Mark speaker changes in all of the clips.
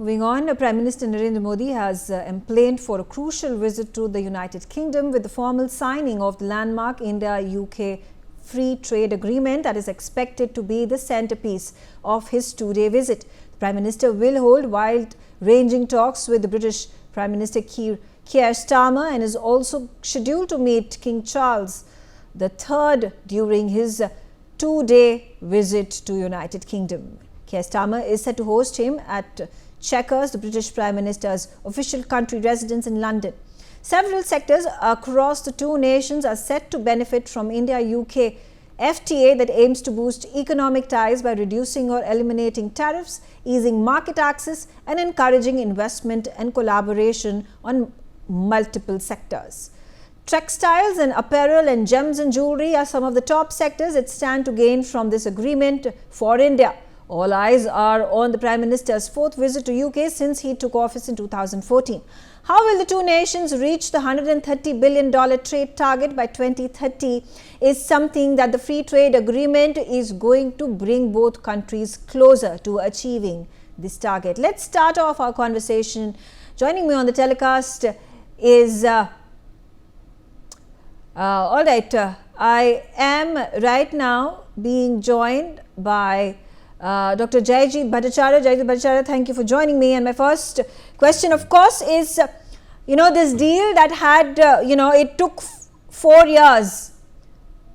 Speaker 1: Moving on, Prime Minister Narendra Modi has emplaced for a crucial visit to the United Kingdom with the formal signing of the landmark India-UK Free Trade Agreement that is expected to be the centerpiece of his two-day visit. The Prime Minister will hold wide-ranging talks with the British Prime Minister Keir Starmer and is also scheduled to meet King Charles III during his two-day visit to United Kingdom. Keir Starmer is set to host him at Chequers, the British Prime Minister's official country residence in London. Several sectors across the two nations are set to benefit from India-UK FTA that aims to boost economic ties by reducing or eliminating tariffs, easing market access and encouraging investment and collaboration on multiple sectors. Textiles and apparel and gems and jewellery are some of the top sectors that stand to gain from this agreement for India. All eyes are on the Prime Minister's fourth visit to UK since he took office in 2014. How will the two nations reach the $130 billion trade target by 2030 is something that the free trade agreement is going to bring both countries closer to achieving this target. Let's start off our conversation. Joining me on the telecast is I am right now being joined by Dr. Jayajit Bhattacharya. Jayajit Bhattacharya, thank you for joining me. And my first question, of course, is, this deal that had, it took 4 years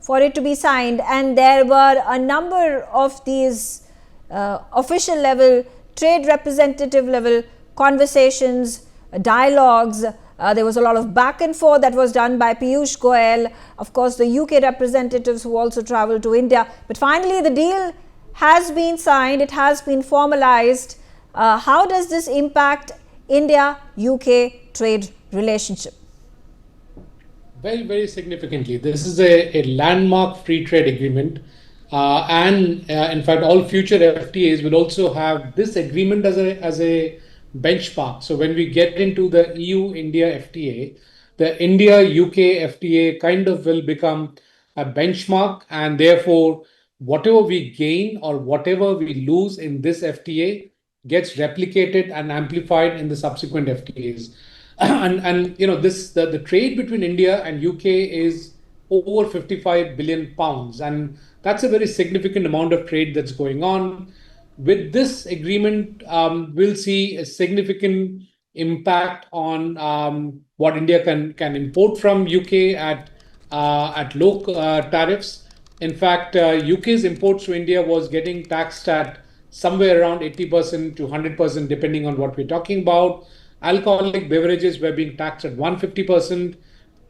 Speaker 1: for it to be signed. And there were a number of these official level, trade representative level conversations, dialogues. There was a lot of back and forth that was done by Piyush Goyal, of course, the UK representatives who also traveled to India. But finally, the deal has been signed, it has been formalized. How does this impact India-UK trade relationship?
Speaker 2: Very, very significantly. This is a landmark free trade agreement. In fact, all future FTAs will also have this agreement as a benchmark. So when we get into the EU-India FTA, the India-UK FTA kind of will become a benchmark, and therefore whatever we gain or whatever we lose in this FTA gets replicated and amplified in the subsequent FTAs. The trade between India and UK is over 55 billion pounds, and that's a very significant amount of trade that's going on. With this agreement, we'll see a significant impact on what India can import from UK at low tariffs. In fact, UK's imports to India was getting taxed at somewhere around 80% to 100%, depending on what we're talking about. Alcoholic beverages were being taxed at 150%.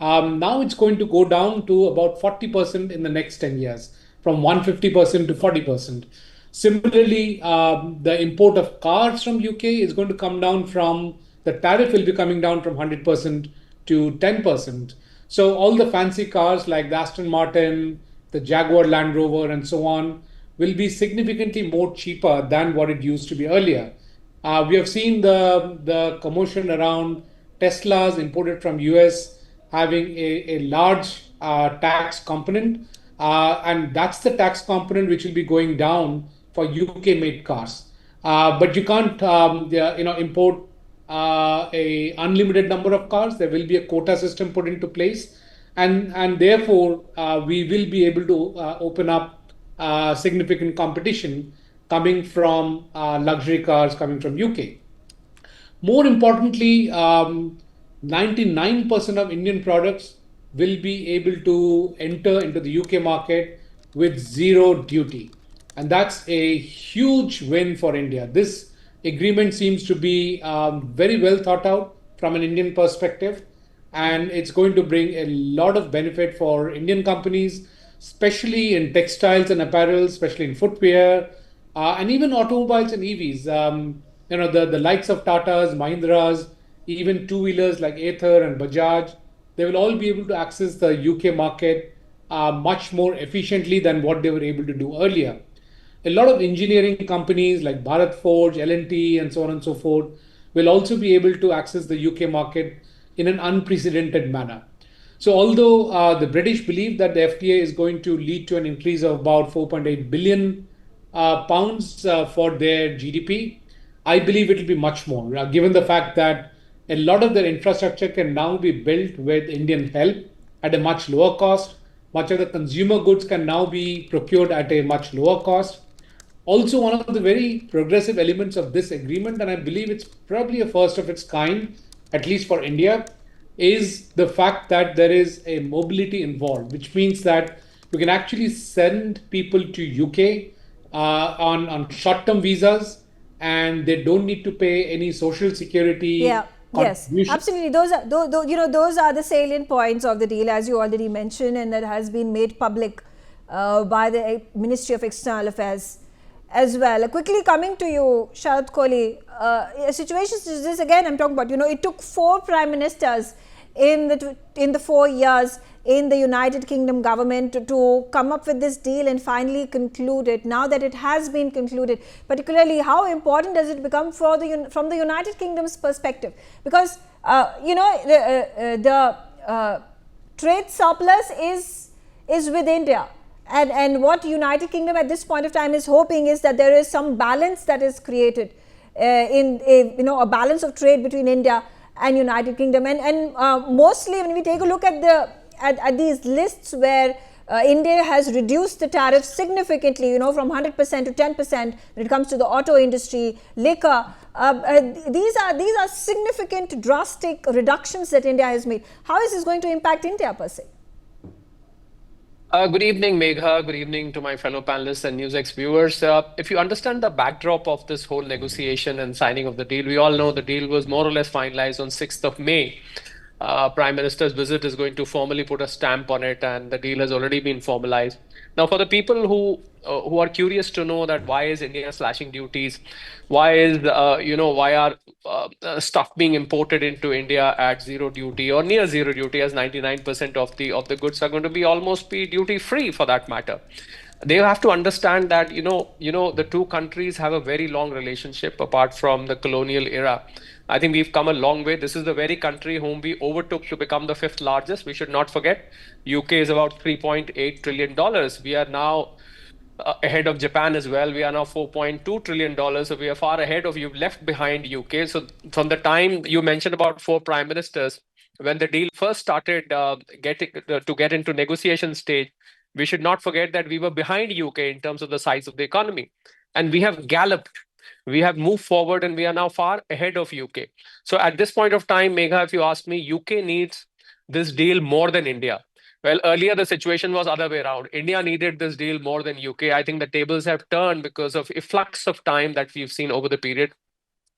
Speaker 2: Now it's going to go down to about 40% in the next 10 years, from 150% to 40%. Similarly, the import of cars from UK is going to come down the tariff will be coming down from 100% to 10%. So all the fancy cars like the Aston Martin, the Jaguar Land Rover and so on will be significantly more cheaper than what it used to be earlier. We have seen the commotion around Teslas imported from US having a large tax component, and that's the tax component which will be going down for UK-made cars. But you can't import a unlimited number of cars. There will be a quota system put into place. And therefore, we will be able to open up significant competition coming from luxury cars coming from UK. More importantly, 99% of Indian products will be able to enter into the UK market with zero duty. And that's a huge win for India. This agreement seems to be very well thought out from an Indian perspective. And it's going to bring a lot of benefit for Indian companies, especially in textiles and apparel, especially in footwear, and even automobiles and EVs. The likes of Tatas, Mahindras, even two-wheelers like Ather and Bajaj, they will all be able to access the UK market much more efficiently than what they were able to do earlier. A lot of engineering companies like Bharat Forge, L&T, and so on and so forth will also be able to access the UK market in an unprecedented manner. So although the British believe that the FTA is going to lead to an increase of about 4.8 billion pounds for their GDP, I believe it will be much more, given the fact that a lot of their infrastructure can now be built with Indian help at a much lower cost. Much of the consumer goods can now be procured at a much lower cost. Also, one of the very progressive elements of this agreement, and I believe it's probably a first of its kind, at least for India, is the fact that there is a mobility involved, which means that you can actually send people to UK on short-term visas, and they don't need to pay any social security
Speaker 1: Yes,
Speaker 2: contribution.
Speaker 1: absolutely. Those are the salient points of the deal, as you already mentioned, and that has been made public by the Ministry of External Affairs as well. Quickly coming to you, Sharad Kohli, a situation such as this, again, I'm talking about, it took 4 prime ministers in the 4 years in the United Kingdom government to come up with this deal and finally conclude it. Now that it has been concluded, particularly, how important does it become from the United Kingdom's perspective? Because the trade surplus is with India, and what United Kingdom at this point of time is hoping is that there is some balance that is created in a balance of trade between India and United Kingdom, and mostly when we take a look at these lists where India has reduced the tariffs significantly, from 100% to 10% when it comes to the auto industry, liquor. These are significant, drastic reductions that India has made. How is this going to impact India per se?
Speaker 3: Good evening, Megha. Good evening to my fellow panelists and Newsx viewers. If you understand the backdrop of this whole negotiation and signing of the deal, we all know the deal was more or less finalized on 6th of May. Prime Minister's visit is going to formally put a stamp on it, and the deal has already been formalized. Now, for the people who are curious to know that why is India slashing duties, why is why are stuff being imported into India at zero duty or near zero duty, as 99% of the goods are going to be almost be duty free for that matter. They have to understand that the two countries have a very long relationship apart from the colonial era. I think we've come a long way. This is the very country whom we overtook to become the 5th largest. We should not forget, UK is about $3.8 trillion. We are now ahead of Japan as well. We are now $4.2 trillion. So we are far ahead of, you've left behind UK. So from the time you mentioned about 4 prime ministers, when the deal first started to get into negotiation stage, we should not forget that we were behind UK in terms of the size of the economy. And we have galloped. We have moved forward, and we are now far ahead of UK. So at this point of time, Megha, if you ask me, UK needs this deal more than India. Well, earlier the situation was other way around. India needed this deal more than UK. I think the tables have turned because of a flux of time that we've seen over the period.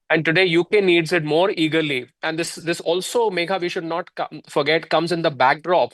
Speaker 3: And today UK needs it more eagerly. And this also, Megha, we should not forget, comes in the backdrop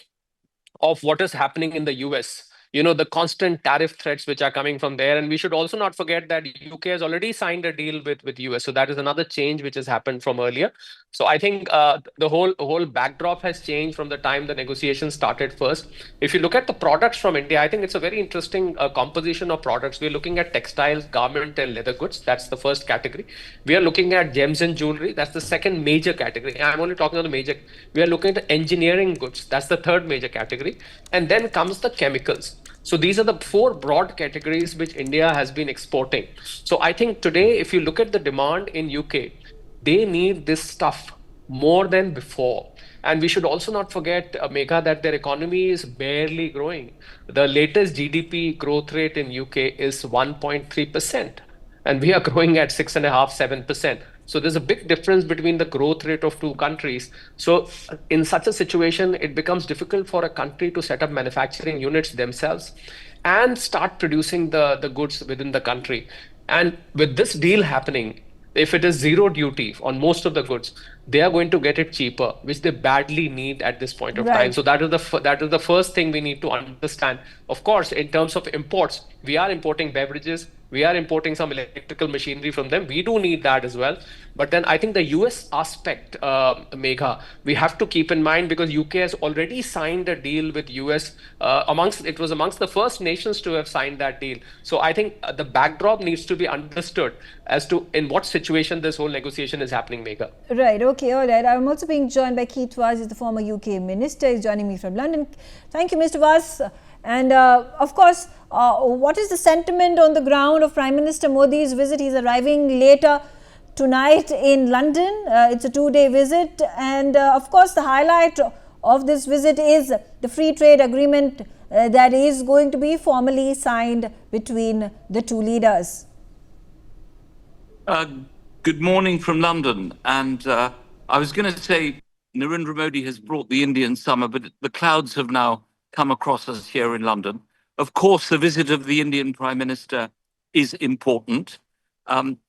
Speaker 3: of what is happening in the US. The constant tariff threats which are coming from there. And we should also not forget that UK has already signed a deal with US. So that is another change which has happened from earlier. So I think the whole backdrop has changed from the time the negotiations started first. If you look at the products from India, I think it's a very interesting composition of products. We're looking at textiles, garment, and leather goods. That's the first category. We are looking at gems and jewelry. That's the second major category. I'm only talking about the major. We are looking at engineering goods. That's the third major category. And then comes the chemicals. So these are the 4 broad categories which India has been exporting. So I think today, if you look at the demand in UK, they need this stuff more than before. And we should also not forget, Megha, that their economy is barely growing. The latest GDP growth rate in UK is 1.3%. And we are growing at 6.5%, 7%. So there's a big difference between the growth rate of two countries. So in such a situation, it becomes difficult for a country to set up manufacturing units themselves and start producing the goods within the country. And with this deal happening, if it is zero duty on most of the goods, they are going to get it cheaper, which they badly need at this point of time. So that is the first thing we need to understand. Of course, in terms of imports, we are importing beverages. We are importing some electrical machinery from them. We do need that as well. But then I think the US aspect, Megha, we have to keep in mind, because UK has already signed a deal with US. It was amongst the first nations to have signed that deal. So I think the backdrop needs to be understood as to in what situation this whole negotiation is happening, Megha.
Speaker 1: Right. Okay. All right. I'm also being joined by Keith Vaz, who's the former UK minister. He's joining me from London. Thank you, Mr. Vaz. And of course, what is the sentiment on the ground of Prime Minister Modi's visit? He's arriving later tonight in London. It's a 2-day visit, and of course the highlight of this visit is the free trade agreement that is going to be formally signed between the two leaders.
Speaker 4: Good morning from London. And I was going to say Narendra Modi has brought the Indian summer, but the clouds have now come across us here in London. Of course, the visit of the Indian Prime Minister is important,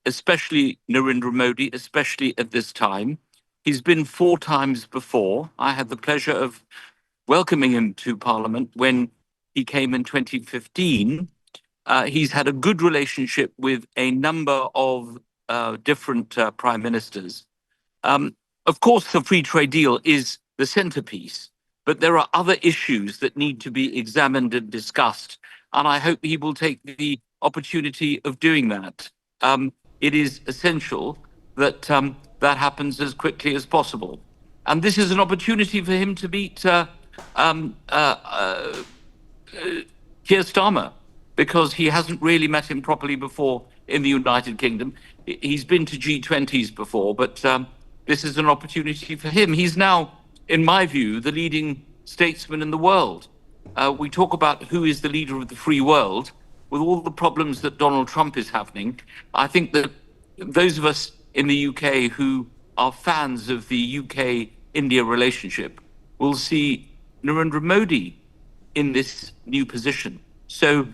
Speaker 4: especially Narendra Modi, especially at this time. He's been 4 times before. I had the pleasure of welcoming him to Parliament when he came in 2015. He's had a good relationship with a number of different prime ministers. Of course, the free trade deal is the centerpiece, but there are other issues that need to be examined and discussed, and I hope he will take the opportunity of doing that. It is essential that that happens as quickly as possible. And this is an opportunity for him to meet Keir Starmer, because he hasn't really met him properly before in the United Kingdom. He's been to G20s before, but this is an opportunity for him. He's now, in my view, the leading statesman in the world. We talk about who is the leader of the free world. With all the problems that Donald Trump is having, I think that those of us in the UK who are fans of the UK-India relationship will see Narendra Modi in this new position. So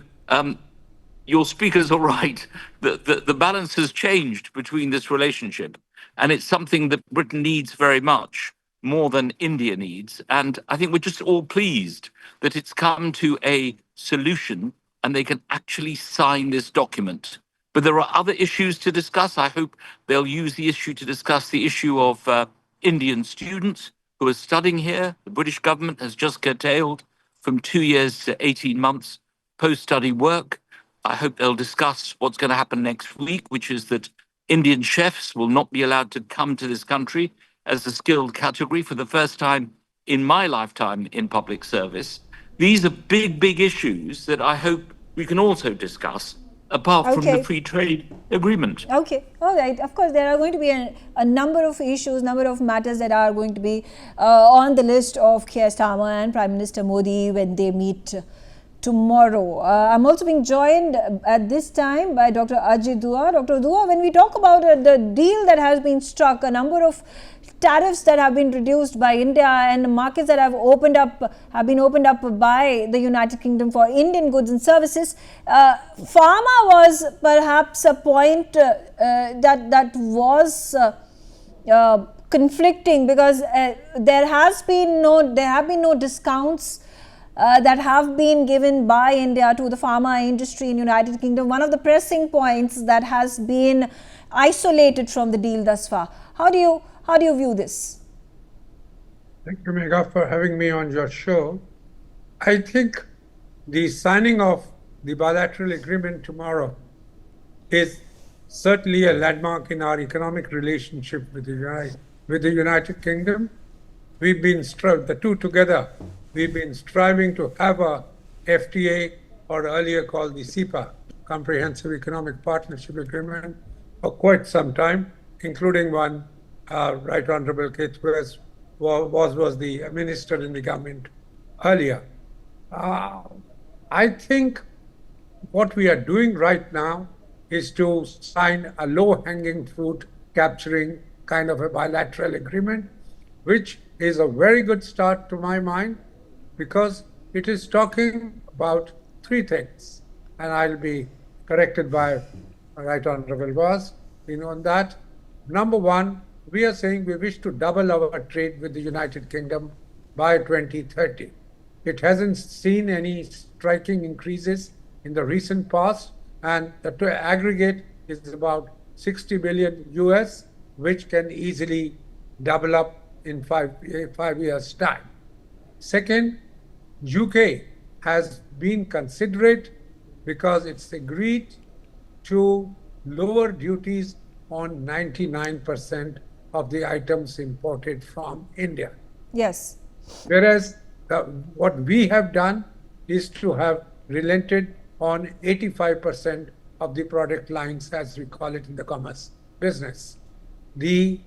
Speaker 4: your speakers are right. The balance has changed between this relationship, and it's something that Britain needs very much, more than India needs. And I think we're just all pleased that it's come to a solution and they can actually sign this document. But there are other issues to discuss. I hope they'll use the issue to discuss the issue of Indian students who are studying here. The British government has just curtailed from 2 years to 18 months post-study work. I hope they'll discuss what's going to happen next week, which is that Indian chefs will not be allowed to come to this country as a skilled category for the first time in my lifetime in public service. These are big, big issues that I hope we can also discuss, apart from the free trade agreement.
Speaker 1: Okay, all right. Of course, there are going to be a number of issues, number of matters that are going to be on the list of Keir Starmer and Prime Minister Modi when they meet tomorrow. I'm also being joined at this time by Dr. Ajit Dua. Dr. Dua, when we talk about the deal that has been struck, a number of tariffs that have been reduced by India and markets that have been opened up by the United Kingdom for Indian goods and services, pharma was perhaps a point that was conflicting, because there have been no discounts that have been given by India to the pharma industry in United Kingdom. One of the pressing points that has been isolated from the deal thus far. How do you view this?
Speaker 5: Thank you, Megha, for having me on your show. I think the signing of the bilateral agreement tomorrow is certainly a landmark in our economic relationship with the United Kingdom. We've been the two together. We've been striving to have a FTA, or earlier called the CEPA, Comprehensive Economic Partnership Agreement, for quite some time, including one Right Honorable Keith was the minister in the government earlier. I think what we are doing right now is to sign a low-hanging fruit, capturing kind of a bilateral agreement, which is a very good start to my mind, because it is talking about 3 things, and I'll be corrected by Right Honorable Vaz on that. Number 1, we are saying we wish to double our trade with the United Kingdom by 2030. It hasn't seen any striking increases in the recent past, and the aggregate is about 60 billion US, which can easily double up in 5 years' time. Second, UK has been considerate because it's agreed to lower duties on 99% of the items imported from India.
Speaker 1: Yes.
Speaker 5: Whereas what we have done is to have relented on 85% of the product lines, as we call it in the commerce business. The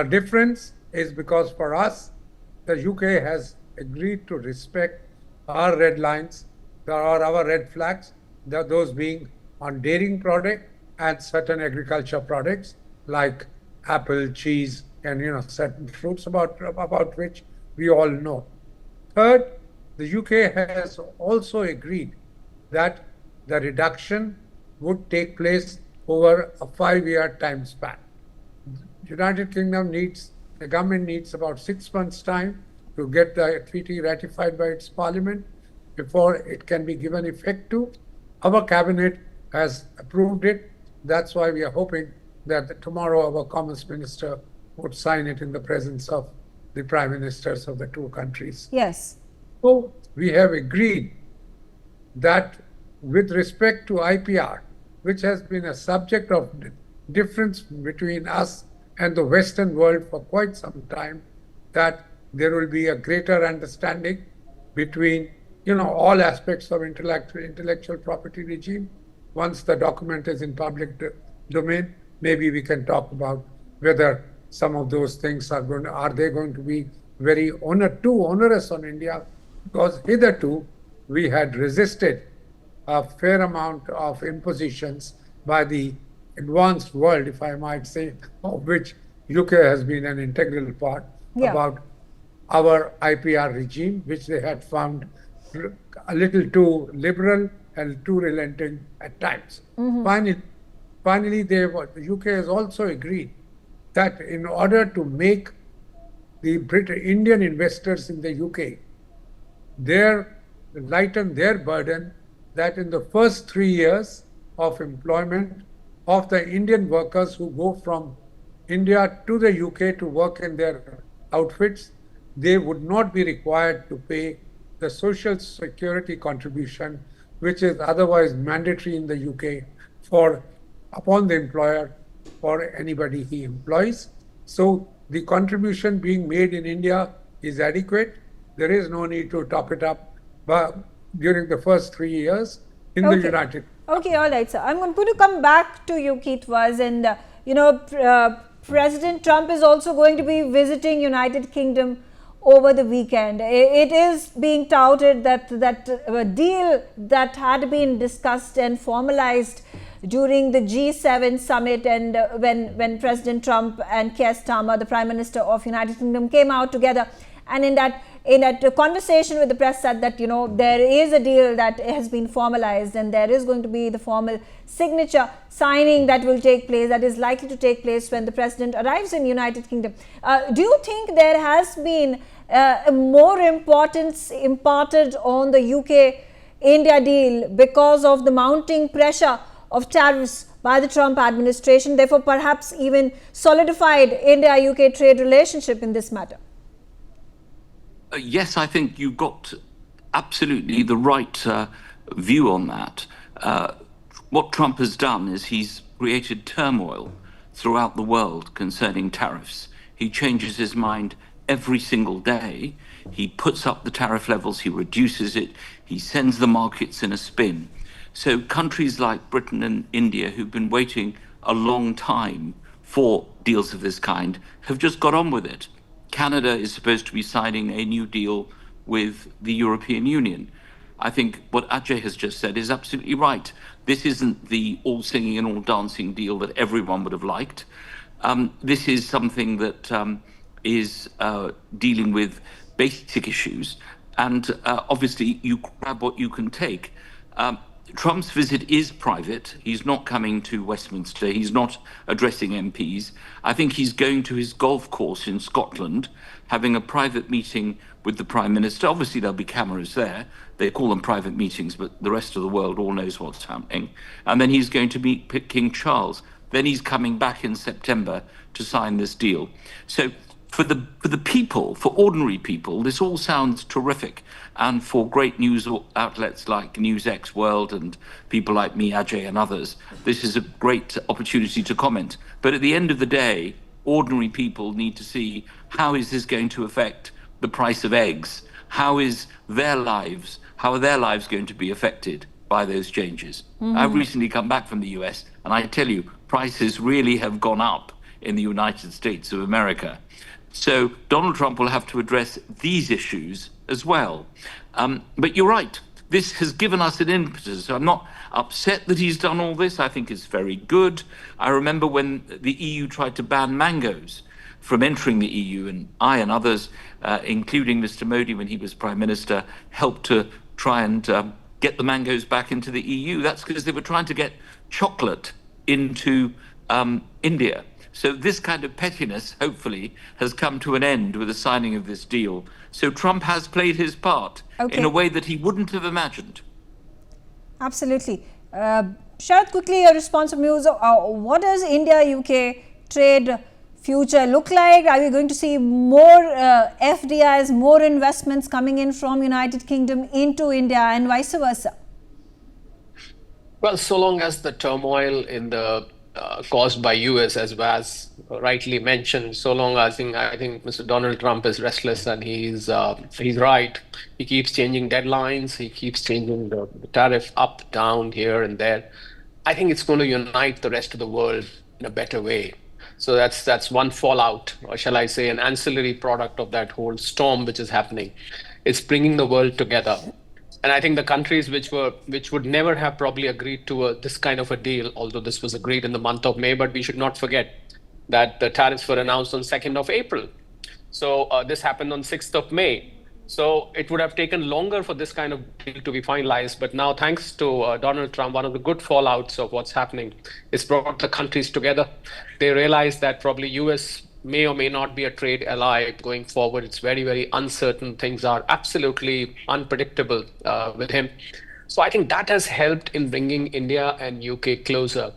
Speaker 5: difference is because for us, the UK has agreed to respect our red lines, or our red flags, those being on dairy product and certain agriculture products like apple, cheese, and certain fruits about which we all know. Third, the UK has also agreed that the reduction would take place over a 5-year time span. United Kingdom the government needs about 6 months' time to get the treaty ratified by its parliament before it can be given effect to. Our cabinet has approved it. That's why we are hoping that tomorrow our Commerce Minister would sign it in the presence of the Prime Ministers of the two countries.
Speaker 1: Yes.
Speaker 5: So we have agreed that with respect to IPR, which has been a subject of difference between us and the Western world for quite some time, that there will be a greater understanding between all aspects of intellectual property regime. Once the document is in public domain, maybe we can talk about whether some of those things are they going to be very too onerous on India, because hitherto we had resisted a fair amount of impositions by the advanced world, if I might say, of which UK has been an integral part, about our IPR regime, which they had found a little too liberal and too relenting at times. Finally, the UK has also agreed that in order to make the Indian investors in the UK lighten their burden, that in the first 3 years of employment of the Indian workers who go from India to the UK to work in their outfits, they would not be required to pay the social security contribution, which is otherwise mandatory in the UK upon the employer for anybody he employs. So the contribution being made in India is adequate. There is no need to top it up during the first 3 years in the United.
Speaker 1: Okay, all right, sir. I'm going to come back to you, Keithwas, and President Trump is also going to be visiting United Kingdom over the weekend. It is being touted that a deal that had been discussed and formalized during the G7 summit, and when President Trump and Keir Starmer, the Prime Minister of United Kingdom, came out together, and in that conversation with the press said that there is a deal that has been formalized and there is going to be the formal signature signing that will take place, that is likely to take place when the president arrives in United Kingdom. Do you think there has been more importance imparted on the UK-India deal because of the mounting pressure of tariffs by the Trump administration, therefore perhaps even solidified India-UK trade relationship in this matter?
Speaker 4: Yes, I think you've got absolutely the right view on that. What Trump has done is he's created turmoil throughout the world concerning tariffs. He changes his mind every single day. He puts up the tariff levels, he reduces it, he sends the markets in a spin. So countries like Britain and India, who've been waiting a long time for deals of this kind, have just got on with it. Canada is supposed to be signing a new deal with the European Union. I think what Ajay has just said is absolutely right. This isn't the all singing and all dancing deal that everyone would have liked. This is something that is dealing with basic issues. And obviously, you grab what you can take. Trump's visit is private. He's not coming to Westminster. He's not addressing MPs. I think he's going to his golf course in Scotland, having a private meeting with the Prime Minister. Obviously, there'll be cameras there. They call them private meetings, but the rest of the world all knows what's happening. And then he's going to meet King Charles. Then he's coming back in September to sign this deal. So for the people, for ordinary people, this all sounds terrific. And for great news outlets like Newsx World and people like me, Ajay, and others, this is a great opportunity to comment. But at the end of the day, ordinary people need to see how is this going to affect the price of eggs? How are their lives going to be affected by those changes? I've recently come back from the US, and I tell you, prices really have gone up in the United States of America. So Donald Trump will have to address these issues as well. But you're right, this has given us an impetus. I'm not upset that he's done all this. I think it's very good. I remember when the EU tried to ban mangoes from entering the EU, and I and others, including Mr. Modi when he was Prime Minister, helped to try and get the mangoes back into the EU. That's because they were trying to get chocolate into India. So this kind of pettiness, hopefully, has come to an end with the signing of this deal. So Trump has played his part in a way that he wouldn't have imagined.
Speaker 1: Absolutely. Sharad, quickly a response from you. What does India-UK trade future look like? Are we going to see more FDIs, more investments coming in from United Kingdom into India and vice versa?
Speaker 3: Well, so long as the turmoil in the caused by US, as Vaz rightly mentioned, so long as I think Mr. Donald Trump is restless, and he's right. He keeps changing deadlines. He keeps changing the tariff up, down, here and there. I think it's going to unite the rest of the world in a better way. So that's one fallout, or shall I say, an ancillary product of that whole storm which is happening. It's bringing the world together. And I think the countries which would never have probably agreed to this kind of a deal, although this was agreed in the month of May, but we should not forget that the tariffs were announced on 2nd of April. So this happened on 6th of May. So it would have taken longer for this kind of deal to be finalized. But now, thanks to Donald Trump, one of the good fallouts of what's happening is brought the countries together. They realize that probably US may or may not be a trade ally going forward. It's very, very uncertain. Things are absolutely unpredictable with him. So I think that has helped in bringing India and UK closer.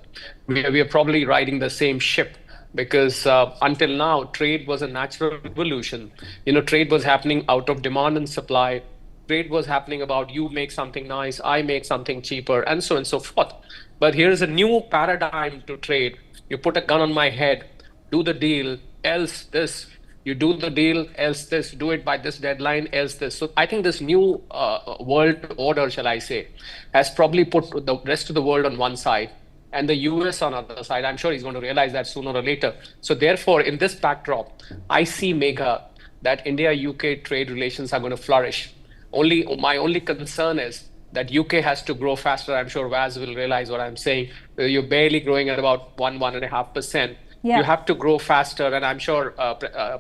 Speaker 3: We are probably riding the same ship, because until now, trade was a natural evolution. Trade was happening out of demand and supply. Trade was happening about you make something nice, I make something cheaper, and so on and so forth. But here's a new paradigm to trade. You put a gun on my head, do the deal, else this. You do the deal, else this. Do it by this deadline, else this. So I think this new world order, shall I say, has probably put the rest of the world on one side and the US on the other side. I'm sure he's going to realize that sooner or later. So therefore, in this backdrop, I see, Megha, that India-UK trade relations are going to flourish. My only concern is that UK has to grow faster. I'm sure Vaz will realize what I'm saying. You're barely growing at about 1.5%. You have to grow faster, and I'm sure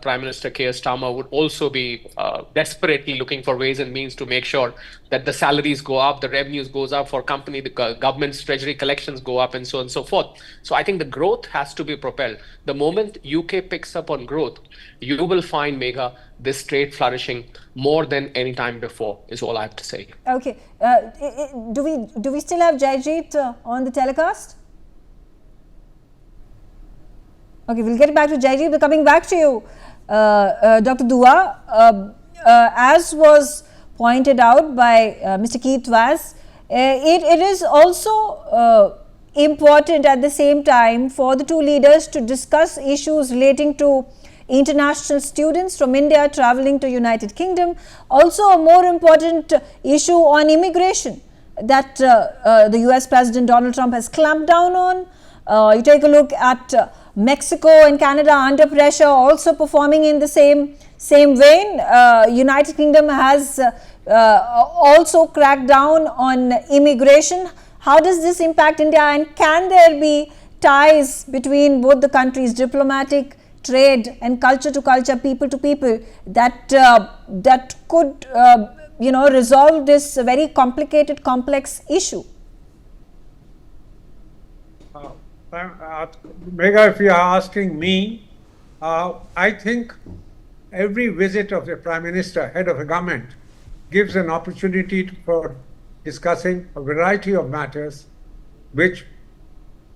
Speaker 3: Prime Minister Keir Starmer would also be desperately looking for ways and means to make sure that the salaries go up, the revenues goes up for company, the government's treasury collections go up, and so on and so forth. So I think the growth has to be propelled. The moment UK picks up on growth, you will find, Megha, this trade flourishing more than any time before, is all I have to say.
Speaker 1: Okay. Do we still have Jaijeet on the telecast? Okay, we'll get back to Jaijeet, but coming back to you, Dr. Dua, as was pointed out by Mr. Keith Vaz, it is also important at the same time for the two leaders to discuss issues relating to international students from India traveling to United Kingdom. Also, a more important issue on immigration that the US President Donald Trump has clamped down on. You take a look at Mexico and Canada under pressure, also performing in the same vein. United Kingdom has also cracked down on immigration. How does this impact India, and can there be ties between both the countries, diplomatic, trade, and culture to culture, people to people, that could resolve this very complicated, complex issue?
Speaker 5: Megha, if you are asking me, I think every visit of the Prime Minister, head of a government, gives an opportunity for discussing a variety of matters which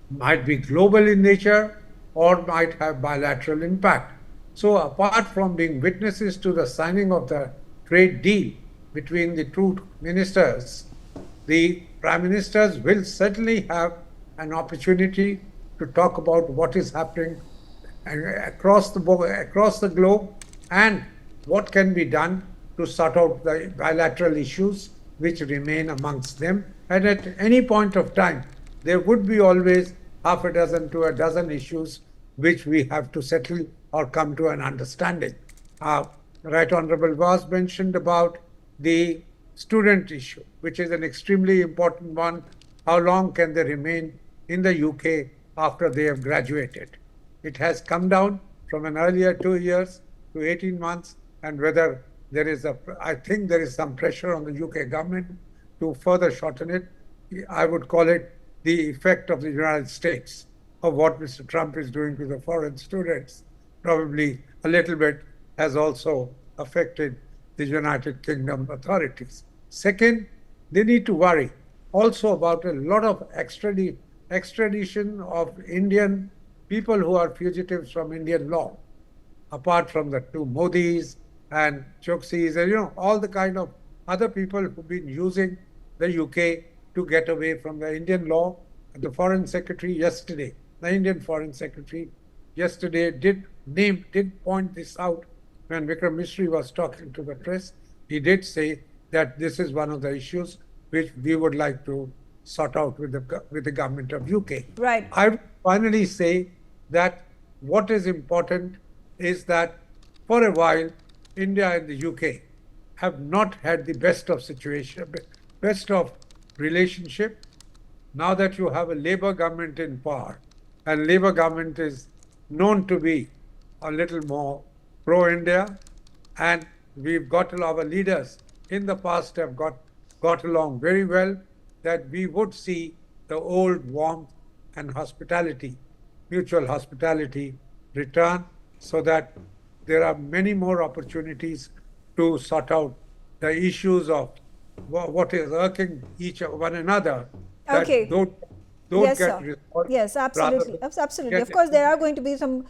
Speaker 5: might be global in nature or might have bilateral impact. So apart from being witnesses to the signing of the trade deal between the two ministers, the Prime Ministers will certainly have an opportunity to talk about what is happening across the globe and what can be done to sort out the bilateral issues which remain amongst them. And at any point of time, there would be always half a dozen to a dozen issues which we have to settle or come to an understanding. Right Honorable Vaz mentioned about the student issue, which is an extremely important one. How long can they remain in the UK after they have graduated? It has come down from an earlier 2 years to 18 months, and whether there is I think there is some pressure on the UK government to further shorten it. I would call it the effect of the United States of what Mr. Trump is doing to the foreign students. Probably a little bit has also affected the United Kingdom authorities. Second, they need to worry also about a lot of extradition of Indian people who are fugitives from Indian law, apart from the two Modis and Choksis and all the kind of other people who've been using the UK to get away from the Indian law. The Foreign Secretary yesterday, the Indian Foreign Secretary yesterday did point this out when Vikram Misri was talking to the press. He did say that this is one of the issues which we would like to sort out with the government of UK.
Speaker 1: Right.
Speaker 5: I would finally say that what is important is that for a while, India and the UK have not had the best of relationship. Now that you have a Labour government in power, and Labour government is known to be a little more pro-India, and we've got our leaders in the past have got along very well, that we would see the old warmth and hospitality, mutual hospitality return, so that there are many more opportunities to sort out the issues of what is irking one another.
Speaker 1: Okay.
Speaker 5: Don't
Speaker 1: Yes,
Speaker 5: get
Speaker 1: sir.
Speaker 5: resolved.
Speaker 1: Yes, absolutely. Absolutely. Of
Speaker 5: get-
Speaker 1: course, there are going to be some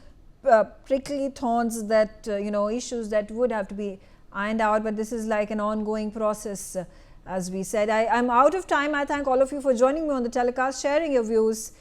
Speaker 1: prickly thorns that, issues that would have to be ironed out, but this is like an ongoing process, as we said. I'm out of time. I thank all of you for joining me on the telecast, sharing your views.